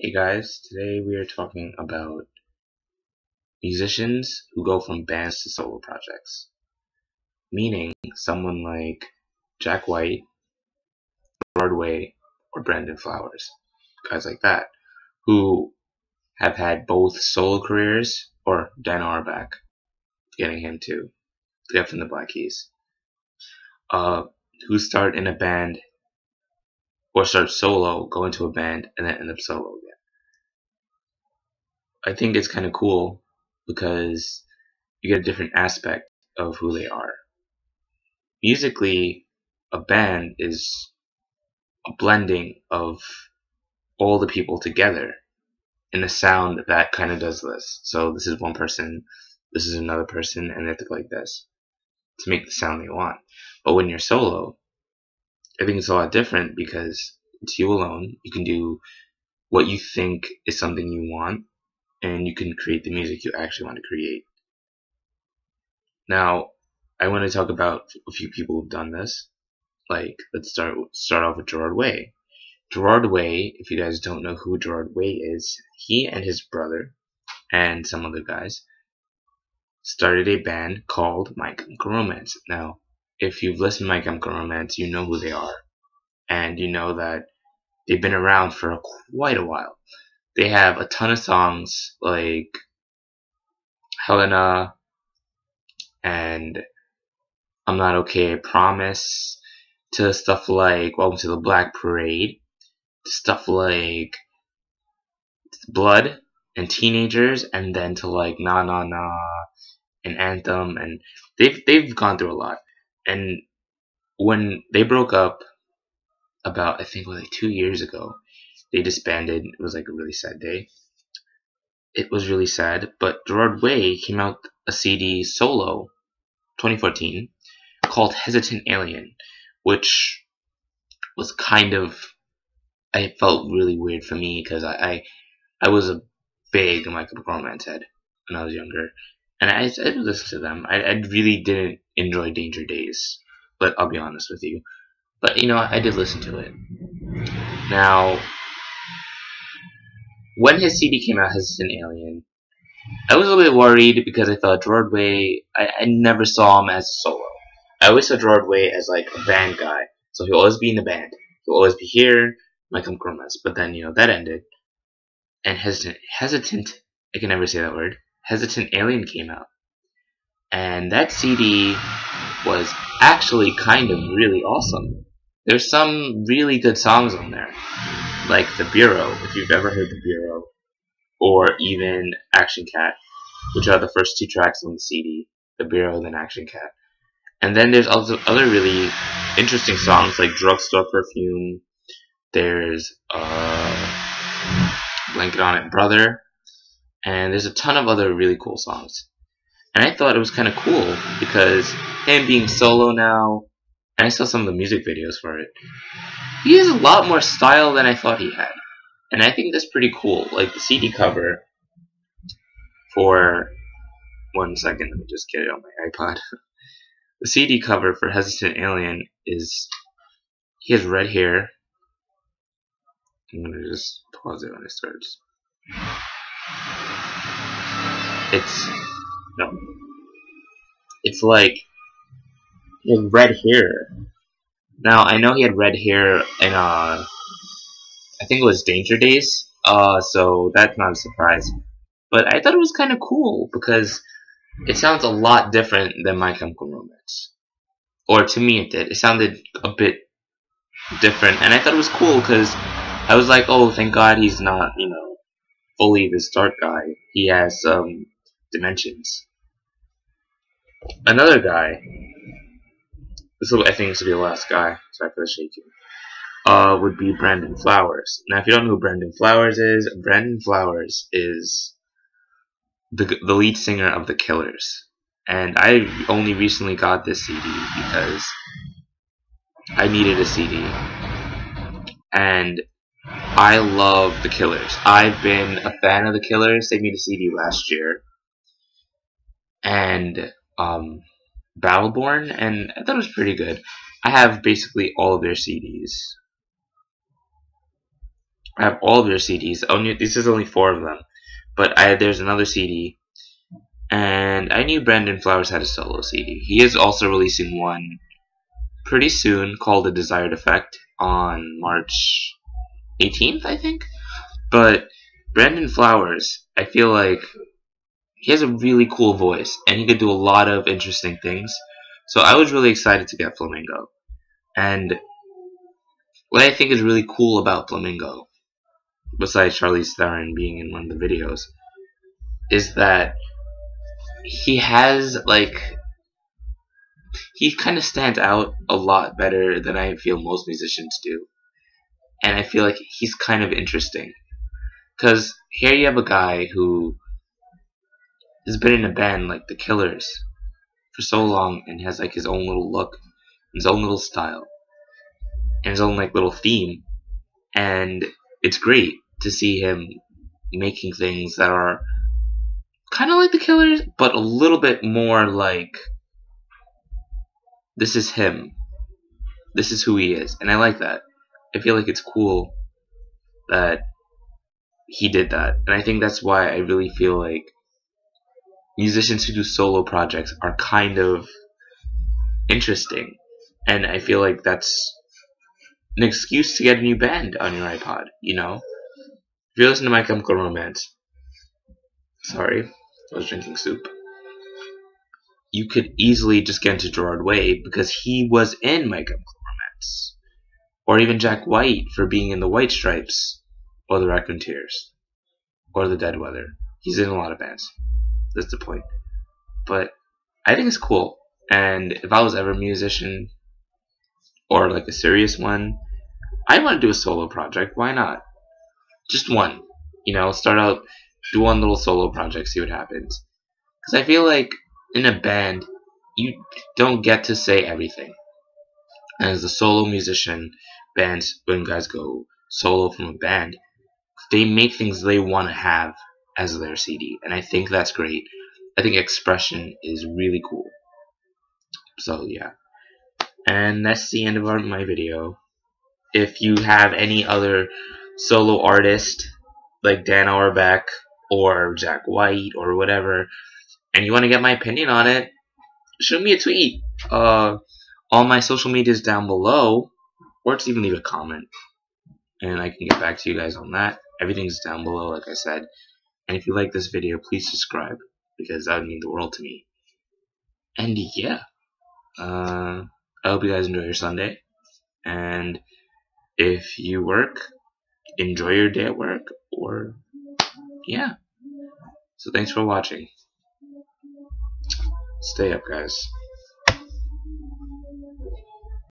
Hey guys, today we are talking about musicians who go from bands to solo projects. Meaning someone like Jack White, Broadway, or Brandon Flowers. Guys like that. Who have had both solo careers, or Dan Auerbach, getting him too. The guy from the Black Keys. Who start in a band, or start solo, go into a band, and then end up solo again. I think it's kind of cool because you get a different aspect of who they are. Musically, a band is a blending of all the people together in a sound that kind of does this. So this is one person, this is another person, and they have to go like this to make the sound they want. But when you're solo, I think it's a lot different because it's you alone. You can do what you think is something you want, and you can create the music you actually want to create. Now, I want to talk about a few people who've done this. Like, let's start off with Gerard Way. Gerard Way, if you guys don't know who Gerard Way is, he and his brother and some other guys started a band called My Chemical Romance. Now, if you've listened to My Chemical Romance, you know who they are, and you know that they've been around for quite a while. They have a ton of songs like Helena and I'm Not Okay, I Promise, to stuff like Welcome to the Black Parade, to stuff like Blood and Teenagers, and then to like Na Na Na and Anthem, and they've gone through a lot. And when they broke up about, I think it was like 2 years ago, they disbanded. It was like a really sad day. It was really sad, but Gerard Way came out a CD solo 2014 called Hesitant Alien, which was kind of, I felt really weird for me because I was a big My Chemical Romance head when I was younger, and I listened to them. I really didn't enjoy Danger Days, but I'll be honest with you. But you know, I did listen to it. Now, when his CD came out, Hesitant Alien, I was a little bit worried because I thought Gerard Way, I never saw him as a solo. I always saw Gerard Way as like a band guy, so he'll always be in the band. He'll always be here, My Chemical Romance. But then, you know, that ended, and Hesitant, I can never say that word, Hesitant Alien came out. And that CD was actually kind of really awesome. There's some really good songs on there, like The Bureau, if you've ever heard The Bureau, or even Action Cat, which are the first two tracks on the CD, The Bureau, then Action Cat. And then there's also other really interesting songs like Drugstore Perfume, there's Blanket on It Brother, and there's a ton of other really cool songs. And I thought it was kind of cool because him being solo now, and I saw some of the music videos for it, he has a lot more style than I thought he had. And I think that's pretty cool. Like the CD cover for, 1 second, let me just get it on my iPod. The CD cover for Hesitant Alien is, he has red hair. I'm gonna just pause it when it starts. It's like, he has red hair. Now, I know he had red hair in, I think it was Danger Days, so that's not a surprise. But I thought it was kind of cool because it sounds a lot different than My Chemical Romance. Or to me it did. It sounded a bit different, and I thought it was cool because I was like, oh, thank God he's not, you know, fully this dark guy. He has some dimensions. Another guy, I think this will be the last guy, sorry for the shaking, would be Brandon Flowers. Now, if you don't know who Brandon Flowers is the lead singer of The Killers. And I only recently got this CD because I needed a CD. And I love The Killers. I've been a fan of The Killers. They made a CD last year. And Battleborn, and I thought it was pretty good. I have basically all of their CDs. I have all of their CDs. Only this is only 4 of them, but there's another CD, and I knew Brandon Flowers had a solo CD. He is also releasing one pretty soon called The Desired Effect on March 18th, I think. But Brandon Flowers, I feel like he has a really cool voice, and he could do a lot of interesting things. So I was really excited to get Flamingo. And what I think is really cool about Flamingo, besides Charlize Theron being in one of the videos, is that he has, like, he kind of stands out a lot better than I feel most musicians do. And I feel like he's kind of interesting. Because here you have a guy who has been in a band like The Killers for so long and has like his own little look, his own little style, and his own like little theme. And it's great to see him making things that are kind of like The Killers, but a little bit more like, this is him. This is who he is. And I like that. I feel like it's cool that he did that. And I think that's why I really feel like musicians who do solo projects are kind of interesting. And I feel like that's an excuse to get a new band on your iPod, you know? If you listen to My Chemical Romance, sorry, I was drinking soup, you could easily just get into Gerard Way because he was in My Chemical Romance. Or even Jack White for being in the White Stripes, or the Raconteurs, or the Dead Weather. He's in a lot of bands. That's the point. But I think it's cool. And if I was ever a musician, or like a serious one, I want to do a solo project. Why not? Just one. You know, start out, do one little solo project, see what happens. Because I feel like in a band, you don't get to say everything. And as a solo musician, bands, when guys go solo from a band, they make things they want to have as their CD. And I think that's great. I think expression is really cool. So, yeah. And that's the end of my video. If you have any other solo artist, like Dan Auerbach, or Jack White, or whatever, and you want to get my opinion on it, shoot me a tweet. All my social media is down below, or just even leave a comment, and I can get back to you guys on that. Everything's down below, like I said. And if you like this video, please subscribe, because that would mean the world to me. And yeah, I hope you guys enjoy your Sunday. And if you work, enjoy your day at work, or yeah. So thanks for watching. Stay up, guys.